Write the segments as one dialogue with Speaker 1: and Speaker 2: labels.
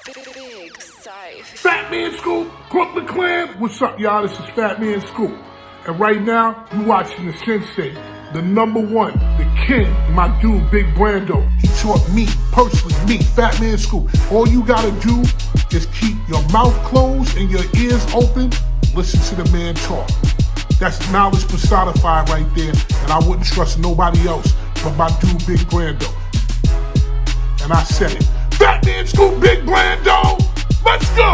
Speaker 1: Big Sife.
Speaker 2: Fat Man Scoop, Brooklyn Clan. What's up, y'all? This is Fat Man Scoop. And right now, you watching the sensei, the number one, the king, my dude, Big Brando. He taught me, personally, me, Fat Man Scoop. All you gotta do is keep your mouth closed and your ears open. Listen to the man talk. That's knowledge personified right there. And I wouldn't trust nobody else but my dude, Big Brando. And I said it. Fat Man Scoop, Big Brando. Let's go.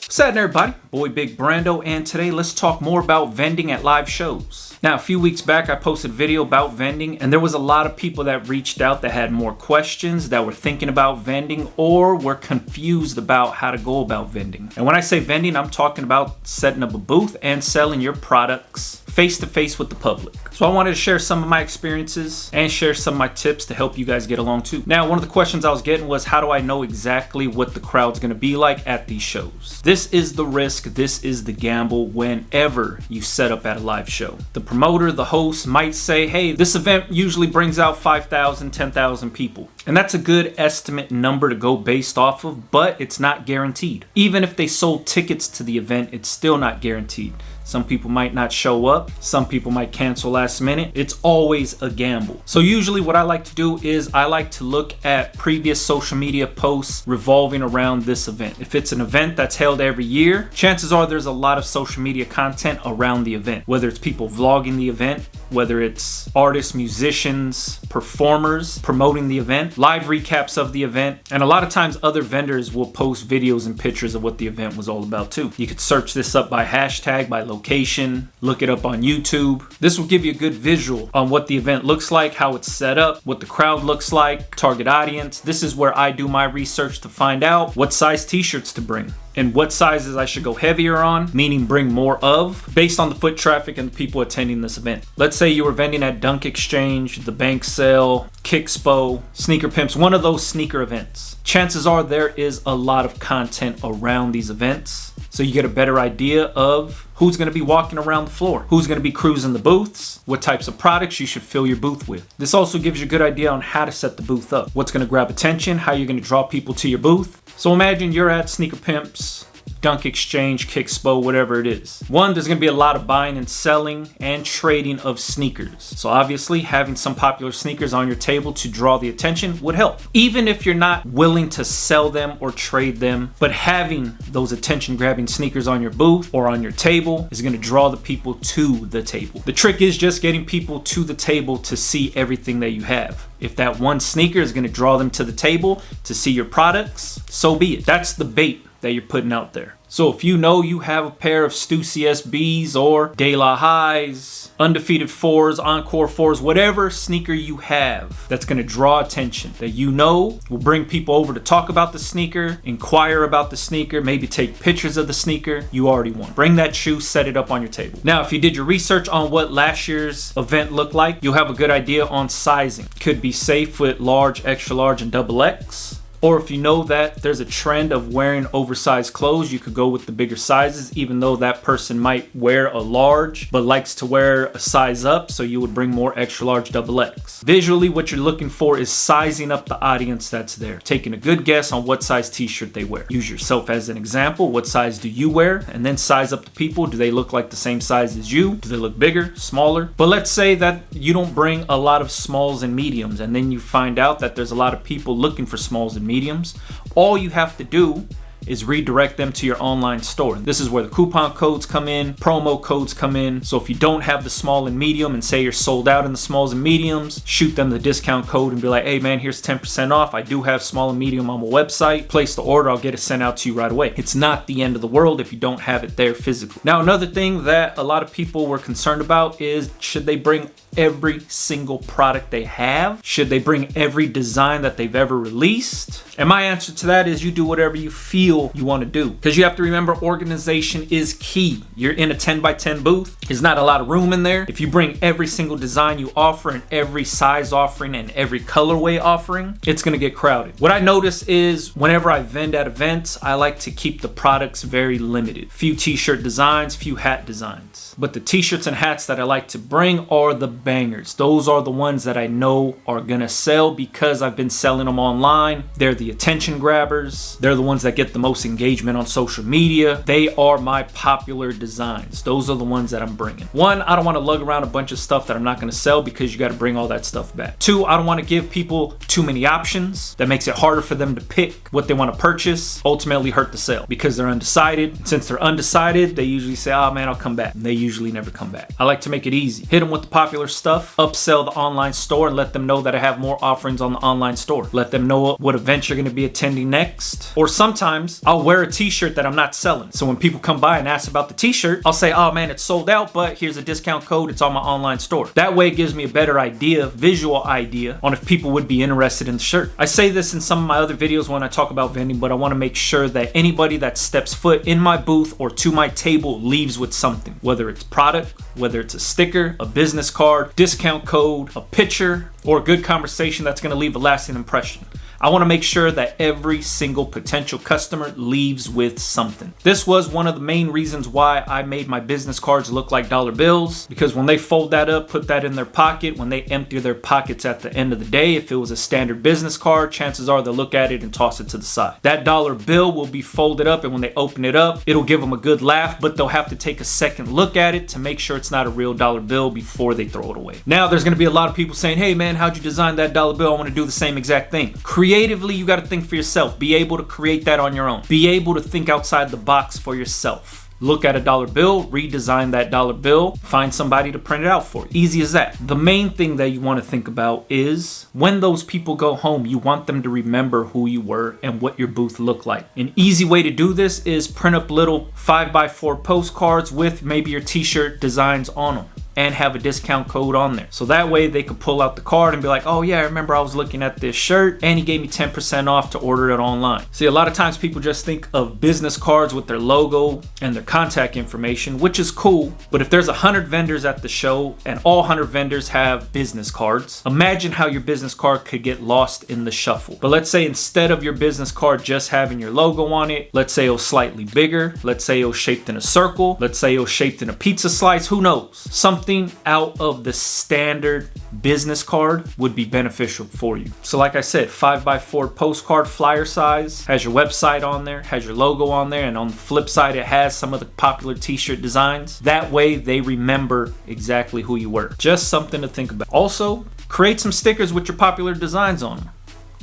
Speaker 3: What's happening, everybody? Boy Big Brando, and today let's talk more about vending at live shows. Now, a few weeks back, I posted a video about vending, and there was a lot of people that reached out that had more questions, that were thinking about vending, or were confused about how to go about vending. And when I say vending, I'm talking about setting up a booth and selling your products face-to-face with the public. So I wanted to share some of my experiences and share some of my tips to help you guys get along too. Now, one of the questions I was getting was, how do I know exactly what the crowd's gonna be like at these shows? This is the risk, this is the gamble whenever you set up at a live show. The promoter, the host might say, hey, this event usually brings out 5,000, 10,000 people. And that's a good estimate number to go based off of, but it's not guaranteed. Even if they sold tickets to the event, it's still not guaranteed. Some people might not show up. Some people might cancel last minute. It's always a gamble. So usually what I like to do is I like to look at previous social media posts revolving around this event. If it's an event that's held every year, chances are there's a lot of social media content around the event. Whether it's people vlogging the event, whether it's artists, musicians, performers promoting the event, live recaps of the event, and a lot of times other vendors will post videos and pictures of what the event was all about too. You could search this up by hashtag, by location, look it up on YouTube. This will give you a good visual on what the event looks like, how it's set up, what the crowd looks like, target audience. This is where I do my research to find out what size t-shirts to bring and what sizes I should go heavier on, meaning bring more of, based on the foot traffic and the people attending this event. Let's say you were vending at Dunk Exchange, the Bank Sale, Kickspo, Sneaker Pimps, one of those sneaker events. Chances are there is a lot of content around these events, so you get a better idea of who's going to be walking around the floor, who's going to be cruising the booths, what types of products you should fill your booth with. This also gives you a good idea on how to set the booth up, what's going to grab attention, how you're going to draw people to your booth. So imagine you're at Sneaker Pimps, Dunk Exchange, Kickspo, whatever it is. One, there's going to be a lot of buying and selling and trading of sneakers. So obviously having some popular sneakers on your table to draw the attention would help. Even if you're not willing to sell them or trade them, but having those attention grabbing sneakers on your booth or on your table is going to draw the people to the table. The trick is just getting people to the table to see everything that you have. If that one sneaker is going to draw them to the table to see your products, so be it. That's the bait that you're putting out there. So if you know you have a pair of Stussy SBs or De La Highs, Undefeated 4s, Encore 4s, whatever sneaker you have that's going to draw attention, that you know will bring people over to talk about the sneaker, inquire about the sneaker, maybe take pictures of the sneaker, you already won. Bring that shoe, set it up on your table. Now, if you did your research on what last year's event looked like, you'll have a good idea on sizing. Could be safe with large, extra large, and XX. Or if you know that there's a trend of wearing oversized clothes, you could go with the bigger sizes, even though that person might wear a large but likes to wear a size up, so you would bring more extra large XX. Visually, what you're looking for is sizing up the audience that's there, taking a good guess on what size t-shirt they wear. Use yourself as an example. What size do you wear? And then size up the people. Do they look like the same size as you? Do they look bigger, smaller? But let's say that you don't bring a lot of smalls and mediums, and then you find out that there's a lot of people looking for smalls and mediums. All you have to do is redirect them to your online store. This is where the coupon codes come in, promo codes come in. So if you don't have the small and medium and say you're sold out in the smalls and mediums, shoot them the discount code and be like, hey man, here's 10% off. I do have small and medium on my website. Place the order, I'll get it sent out to you right away. It's not the end of the world if you don't have it there physically. Now, another thing that a lot of people were concerned about is, should they bring every single product they have? Should they bring every design that they've ever released? And my answer to that is, you do whatever you feel feel you want to do. Because you have to remember, organization is key. You're in a 10 by 10 booth. There's not a lot of room in there. If you bring every single design you offer and every size offering and every colorway offering, it's going to get crowded. What I notice is whenever I vend at events, I like to keep the products very limited. Few t-shirt designs, few hat designs. But the t-shirts and hats that I like to bring are the bangers. Those are the ones that I know are going to sell because I've been selling them online. They're the attention grabbers. They're the ones that get the most engagement on social media. They are my popular designs. Those are the ones that I'm bringing. One, I don't want to lug around a bunch of stuff that I'm not going to sell because you got to bring all that stuff back. Two, I don't want to give people too many options. That makes it harder for them to pick what they want to purchase, ultimately hurt the sale because they're undecided. And since they're undecided, they usually say, oh man, I'll come back. And they usually never come back. I like to make it easy. Hit them with the popular stuff, upsell the online store, and let them know that I have more offerings on the online store. Let them know what events you're going to be attending next. Or sometimes I'll wear a t-shirt that I'm not selling. So when people come by and ask about the t-shirt, I'll say, oh man, it's sold out, but here's a discount code. It's on my online store. That way it gives me a better idea, visual idea on if people would be interested in the shirt. I say this in some of my other videos when I talk about vending, but I want to make sure that anybody that steps foot in my booth or to my table leaves with something, whether it's product, whether it's a sticker, a business card, discount code, a picture, or a good conversation that's going to leave a lasting impression. I want to make sure that every single potential customer leaves with something. This was one of the main reasons why I made my business cards look like dollar bills, because when they fold that up, put that in their pocket, when they empty their pockets at the end of the day, if it was a standard business card, chances are they'll look at it and toss it to the side. That dollar bill will be folded up, and when they open it up, it'll give them a good laugh, but they'll have to take a second look at it to make sure it's not a real dollar bill before they throw it away. Now, there's going to be a lot of people saying, hey man, how'd you design that dollar bill? I want to do the same exact thing. Creatively, you got to think for yourself. Be able to create that on your own. Be able to think outside the box for yourself. Look at a dollar bill, redesign that dollar bill, find somebody to print it out for you. Easy as that. The main thing that you want to think about is when those people go home, you want them to remember who you were and what your booth looked like. An easy way to do this is print up little 5x4 postcards with maybe your t-shirt designs on them, and have a discount code on there. So that way they could pull out the card and be like, oh yeah, I remember I was looking at this shirt and he gave me 10% off to order it online. See, a lot of times people just think of business cards with their logo and their contact information, which is cool. But if there's 100 vendors at the show and all 100 vendors have business cards, imagine how your business card could get lost in the shuffle. But let's say instead of your business card just having your logo on it, let's say it was slightly bigger. Let's say it was shaped in a circle. Let's say it was shaped in a pizza slice. Who knows? Something out of the standard business card would be beneficial for you. So like I said, 5x4 postcard flyer size, has your website on there, has your logo on there, and on the flip side it has some of the popular t-shirt designs. That way they remember exactly who you were. Just something to think about. Also, create some stickers with your popular designs on them.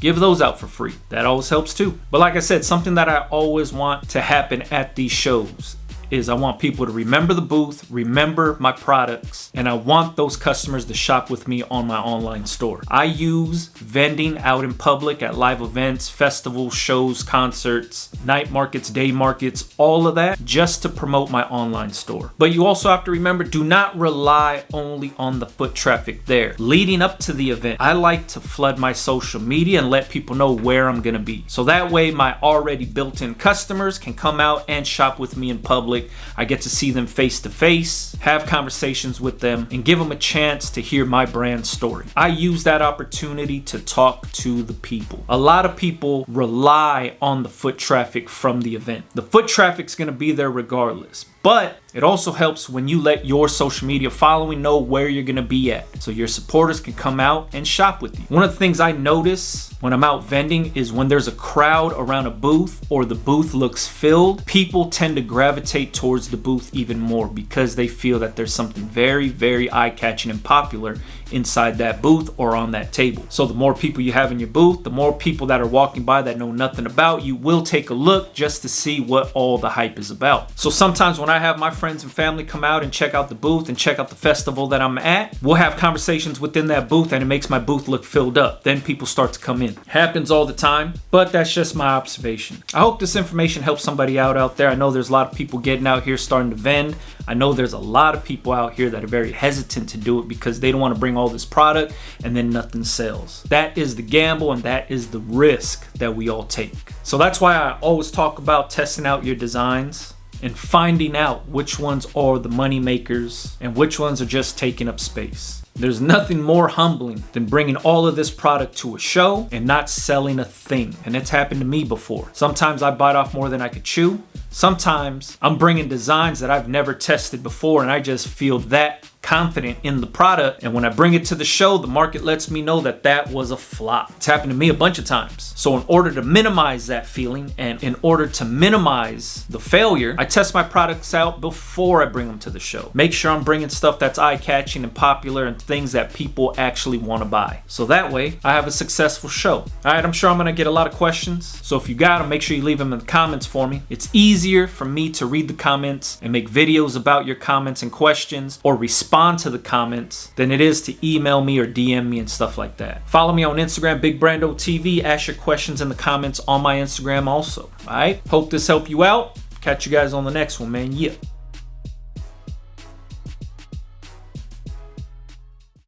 Speaker 3: Give those out for free. That always helps too. But like I said, something that I always want to happen at these shows is I want people to remember the booth, remember my products, and I want those customers to shop with me on my online store. I use vending out in public at live events, festivals, shows, concerts, night markets, day markets, all of that just to promote my online store. But you also have to remember, do not rely only on the foot traffic there. Leading up to the event, I like to flood my social media and let people know where I'm gonna be. So that way my already built-in customers can come out and shop with me in public. I get to see them face to face, have conversations with them, and give them a chance to hear my brand story. I use that opportunity to talk to the people. A lot of people rely on the foot traffic from the event. The foot traffic's gonna be there regardless. But it also helps when you let your social media following know where you're gonna be at, so your supporters can come out and shop with you. One of the things I notice when I'm out vending is when there's a crowd around a booth or the booth looks filled, people tend to gravitate towards the booth even more because they feel that there's something very, very eye-catching and popular inside that booth or on that table. So the more people you have in your booth, the more people that are walking by that know nothing about you will take a look just to see what all the hype is about. So sometimes when I have my friends and family come out and check out the booth and check out the festival that I'm at, we'll have conversations within that booth and it makes my booth look filled up. Then people start to come in. Happens all the time, but that's just my observation. I hope this information helps somebody out there. I know there's a lot of people getting out here starting to vend. I know there's a lot of people out here that are very hesitant to do it because they don't want to bring bring all this product and then nothing sells. That is the gamble and that is the risk that we all take. So that's why I always talk about testing out your designs and finding out which ones are the money makers and which ones are just taking up space. There's nothing more humbling than bringing all of this product to a show and not selling a thing. And it's happened to me before. Sometimes I bite off more than I could chew. Sometimes I'm bringing designs that I've never tested before and I just feel that confident in the product, and when I bring it to the show, the market lets me know that that was a flop. It's happened to me a bunch of times. So in order to minimize that feeling and in order to minimize the failure, I test my products out before I bring them to the show. Make sure I'm bringing stuff that's eye-catching and popular and things that people actually want to buy. So that way I have a successful show. All right, I'm sure I'm gonna get a lot of questions. So if you got them, make sure you leave them in the comments for me. It's easier for me to read the comments and make videos about your comments and questions or respond to the comments than it is to email me or DM me and stuff like that. Follow me on Instagram, Big Brando TV. Ask your questions in the comments on my Instagram also. All right, hope this helped you out. Catch you guys on the next one, man. Yeah.